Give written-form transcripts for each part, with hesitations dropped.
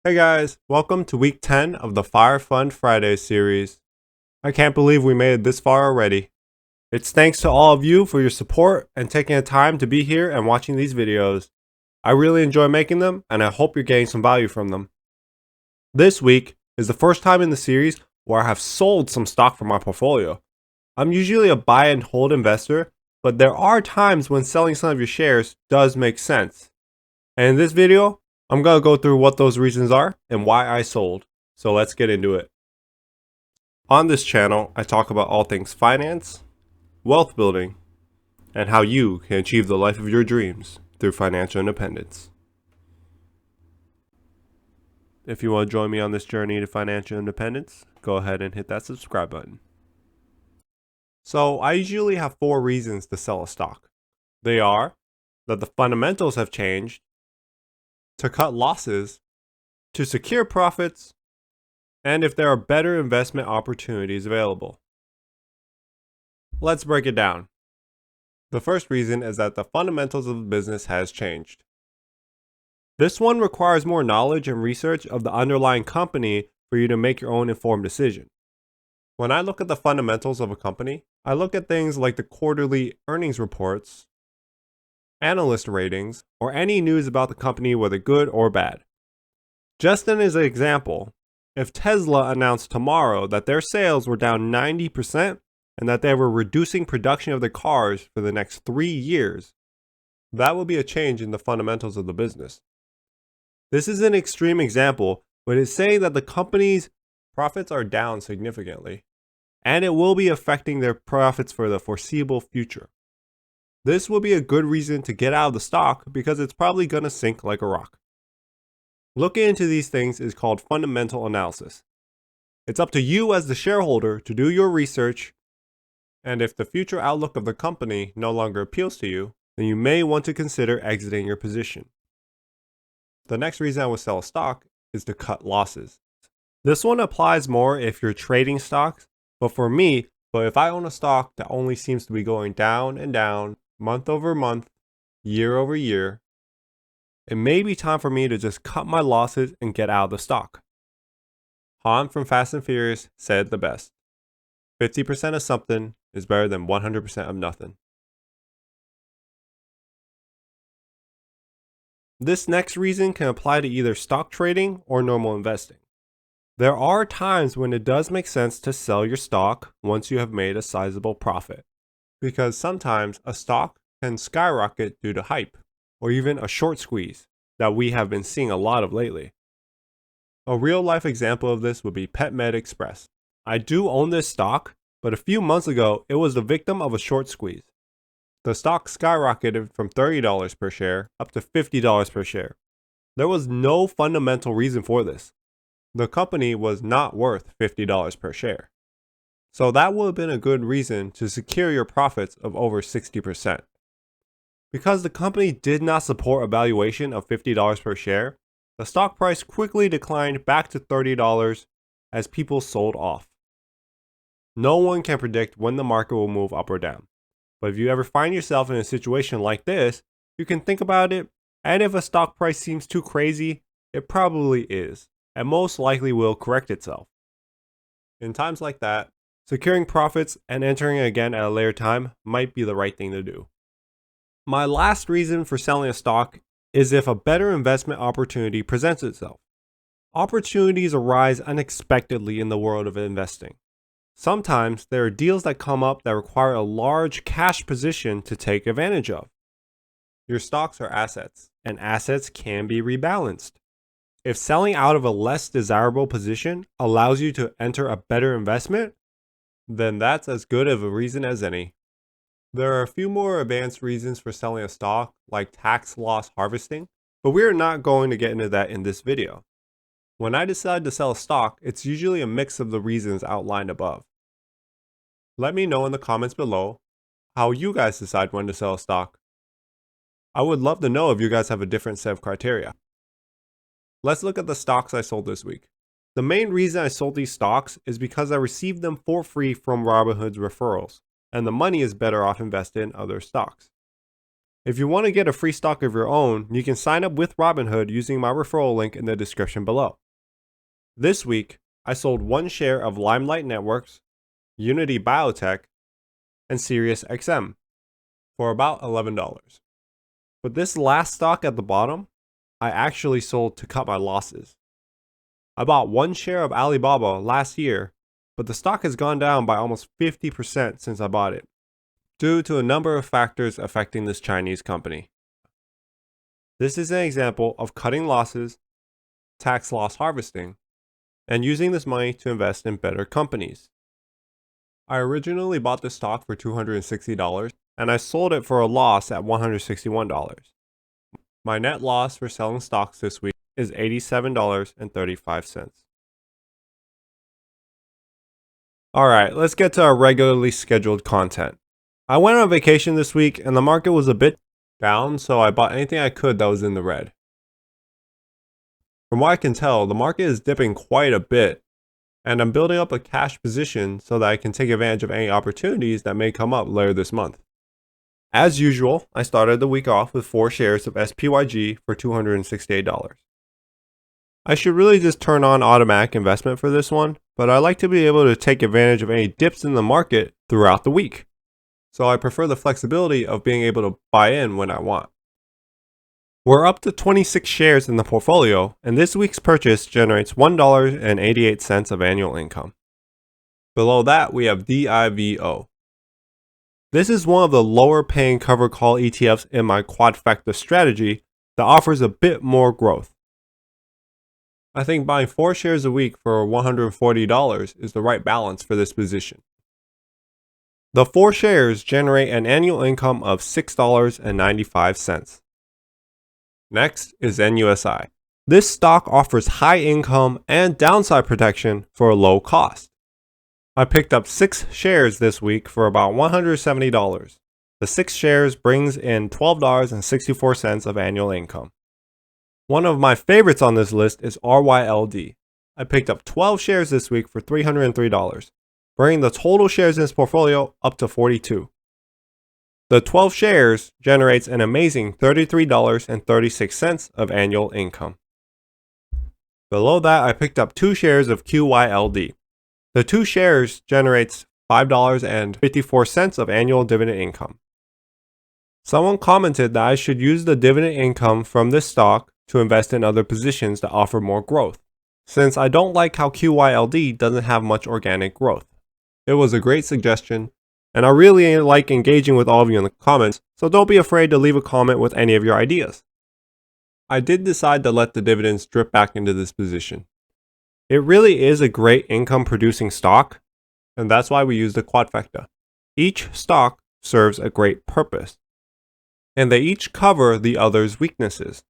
Hey guys, welcome to week 10 of the Fire Fund Friday series. I can't believe we made it this far already. It's thanks to all of you for your support and taking the time to be here and watching these videos. I really enjoy making them and I hope you're getting some value from them. This week is the first time in the series where I have sold some stock from my portfolio. I'm usually a buy and hold investor, but there are times when selling some of your shares does make sense. And in this video, I'm going to go through what those reasons are and why I sold. So let's get into it. On this channel, I talk about all things finance, wealth building, and how you can achieve the life of your dreams through financial independence. If you want to join me on this journey to financial independence, go ahead and hit that subscribe button. So I usually have 4 reasons to sell a stock. They are that the fundamentals have changed, to cut losses, to secure profits, and if there are better investment opportunities available. Let's break it down. The first reason is that the fundamentals of the business has changed. This one requires more knowledge and research of the underlying company for you to make your own informed decision. When I look at the fundamentals of a company, I look at things like the quarterly earnings reports, analyst ratings, or any news about the company, whether good or bad. Just as an example, if Tesla announced tomorrow that their sales were down 90% and that they were reducing production of their cars for the next 3 years, that would be a change in the fundamentals of the business. This is an extreme example, but it's saying that the company's profits are down significantly, and it will be affecting their profits for the foreseeable future. This will be a good reason to get out of the stock because it's probably going to sink like a rock. Looking into these things is called fundamental analysis. It's up to you as the shareholder to do your research, and if the future outlook of the company no longer appeals to you, then you may want to consider exiting your position. The next reason I would sell a stock is to cut losses. This one applies more if you're trading stocks, but if I own a stock that only seems to be going down and down, month over month, year over year, it may be time for me to just cut my losses and get out of the stock. Han from Fast and Furious said it the best. 50% of something is better than 100% of nothing. This next reason can apply to either stock trading or normal investing. There are times when it does make sense to sell your stock once you have made a sizable profit, because sometimes a stock can skyrocket due to hype, or even a short squeeze that we have been seeing a lot of lately. A real life example of this would be PetMed Express. I do own this stock, but a few months ago it was the victim of a short squeeze. The stock skyrocketed from $30 per share up to $50 per share. There was no fundamental reason for this. The company was not worth $50 per share. So that would have been a good reason to secure your profits of over 60%. Because the company did not support a valuation of $50 per share, the stock price quickly declined back to $30 as people sold off. No one can predict when the market will move up or down. But if you ever find yourself in a situation like this, you can think about it, and if a stock price seems too crazy, it probably is, and most likely will correct itself. In times like that, securing profits and entering again at a later time might be the right thing to do. My last reason for selling a stock is if a better investment opportunity presents itself. Opportunities arise unexpectedly in the world of investing. Sometimes there are deals that come up that require a large cash position to take advantage of. Your stocks are assets, and assets can be rebalanced. If selling out of a less desirable position allows you to enter a better investment, then that's as good of a reason as any. There are a few more advanced reasons for selling a stock, like tax loss harvesting, but we are not going to get into that in this video. When I decide to sell a stock, it's usually a mix of the reasons outlined above. Let me know in the comments below how you guys decide when to sell a stock. I would love to know if you guys have a different set of criteria. Let's look at the stocks I sold this week. The main reason I sold these stocks is because I received them for free from Robinhood's referrals, and the money is better off invested in other stocks. If you want to get a free stock of your own, you can sign up with Robinhood using my referral link in the description below. This week, I sold 1 share of Limelight Networks, Unity Biotech, and SiriusXM for about $11. But this last stock at the bottom, I actually sold to cut my losses. I bought 1 share of Alibaba last year, but the stock has gone down by almost 50% since I bought it, due to a number of factors affecting this Chinese company. This is an example of cutting losses, tax loss harvesting, and using this money to invest in better companies. I originally bought this stock for $260, and I sold it for a loss at $161. My net loss for selling stocks this week is $87.35. Alright, let's get to our regularly scheduled content. I went on vacation this week and the market was a bit down, so I bought anything I could that was in the red. From what I can tell, the market is dipping quite a bit, and I'm building up a cash position so that I can take advantage of any opportunities that may come up later this month. As usual, I started the week off with 4 shares of SPYG for $268. I should really just turn on automatic investment for this one, but I like to be able to take advantage of any dips in the market throughout the week. So I prefer the flexibility of being able to buy in when I want. We're up to 26 shares in the portfolio, and this week's purchase generates $1.88 of annual income. Below that, we have DIVO. This is one of the lower paying cover call ETFs in my quadfecta strategy that offers a bit more growth. I think buying 4 shares a week for $140 is the right balance for this position. The 4 shares generate an annual income of $6.95. Next is NUSI. This stock offers high income and downside protection for a low cost. I picked up 6 shares this week for about $170. The 6 shares brings in $12.64 of annual income. One of my favorites on this list is RYLD. I picked up 12 shares this week for $303, bringing the total shares in this portfolio up to 42. The 12 shares generates an amazing $33.36 of annual income. Below that, I picked up 2 shares of QYLD. The 2 shares generates $5.54 of annual dividend income. Someone commented that I should use the dividend income from this stock to invest in other positions that offer more growth, since I don't like how QYLD doesn't have much organic growth. It was a great suggestion, and I really like engaging with all of you in the comments, so don't be afraid to leave a comment with any of your ideas. I did decide to let the dividends drip back into this position. It really is a great income producing stock, and that's why we use the quadfecta. Each stock serves a great purpose, and they each cover the other's weaknesses.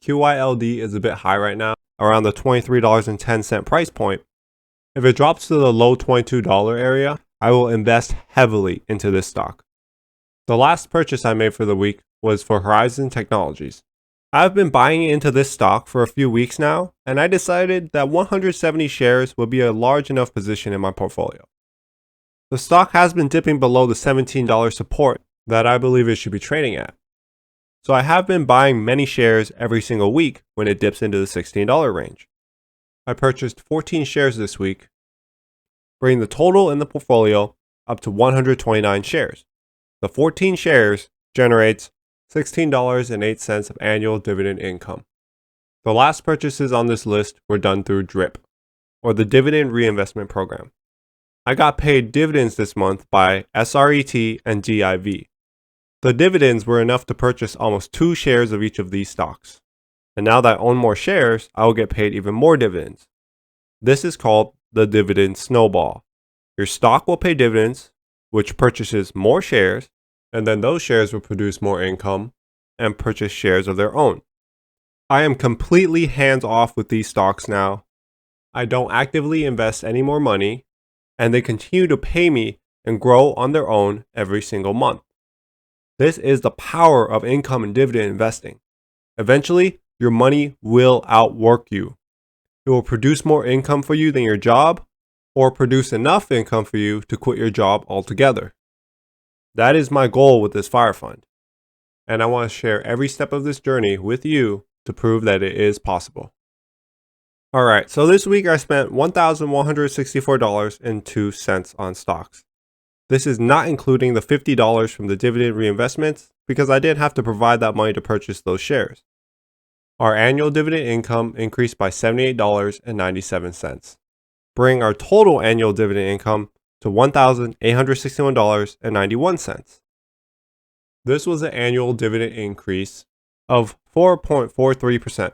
QYLD is a bit high right now, around the $23.10 price point. If it drops to the low $22 area, I will invest heavily into this stock. The last purchase I made for the week was for Horizon Technologies. I've been buying into this stock for a few weeks now, and I decided that 170 shares would be a large enough position in my portfolio. The stock has been dipping below the $17 support that I believe it should be trading at. So I have been buying many shares every single week when it dips into the $16 range. I purchased 14 shares this week, bringing the total in the portfolio up to 129 shares. The 14 shares generates $16.08 of annual dividend income. The last purchases on this list were done through DRIP, or the Dividend Reinvestment Program. I got paid dividends this month by SRET and DIV. The dividends were enough to purchase almost 2 shares of each of these stocks. And now that I own more shares, I will get paid even more dividends. This is called the dividend snowball. Your stock will pay dividends, which purchases more shares, and then those shares will produce more income and purchase shares of their own. I am completely hands off with these stocks now. I don't actively invest any more money, and they continue to pay me and grow on their own every single month. This is the power of income and dividend investing. Eventually, your money will outwork you. It will produce more income for you than your job, or produce enough income for you to quit your job altogether. That is my goal with this FIRE fund. And I want to share every step of this journey with you to prove that it is possible. Alright, so this week I spent $1,164.02 on stocks. This is not including the $50 from the dividend reinvestments because I didn't have to provide that money to purchase those shares. Our annual dividend income increased by $78.97, bringing our total annual dividend income to $1,861.91. This was an annual dividend increase of 4.43%.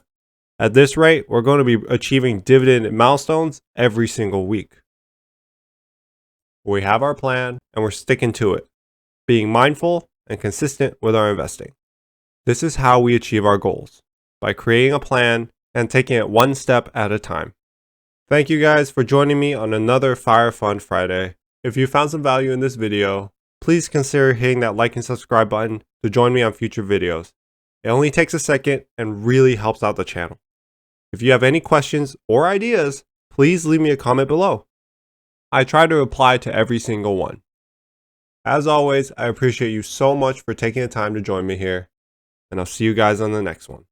At this rate, we're going to be achieving dividend milestones every single week. We have our plan and we're sticking to it, being mindful and consistent with our investing. This is how we achieve our goals, by creating a plan and taking it one step at a time. Thank you guys for joining me on another FIRE Fund Friday. If you found some value in this video, please consider hitting that like and subscribe button to join me on future videos. It only takes a second and really helps out the channel. If you have any questions or ideas, please leave me a comment below. I try to reply to every single one. As always, I appreciate you so much for taking the time to join me here, and I'll see you guys on the next one.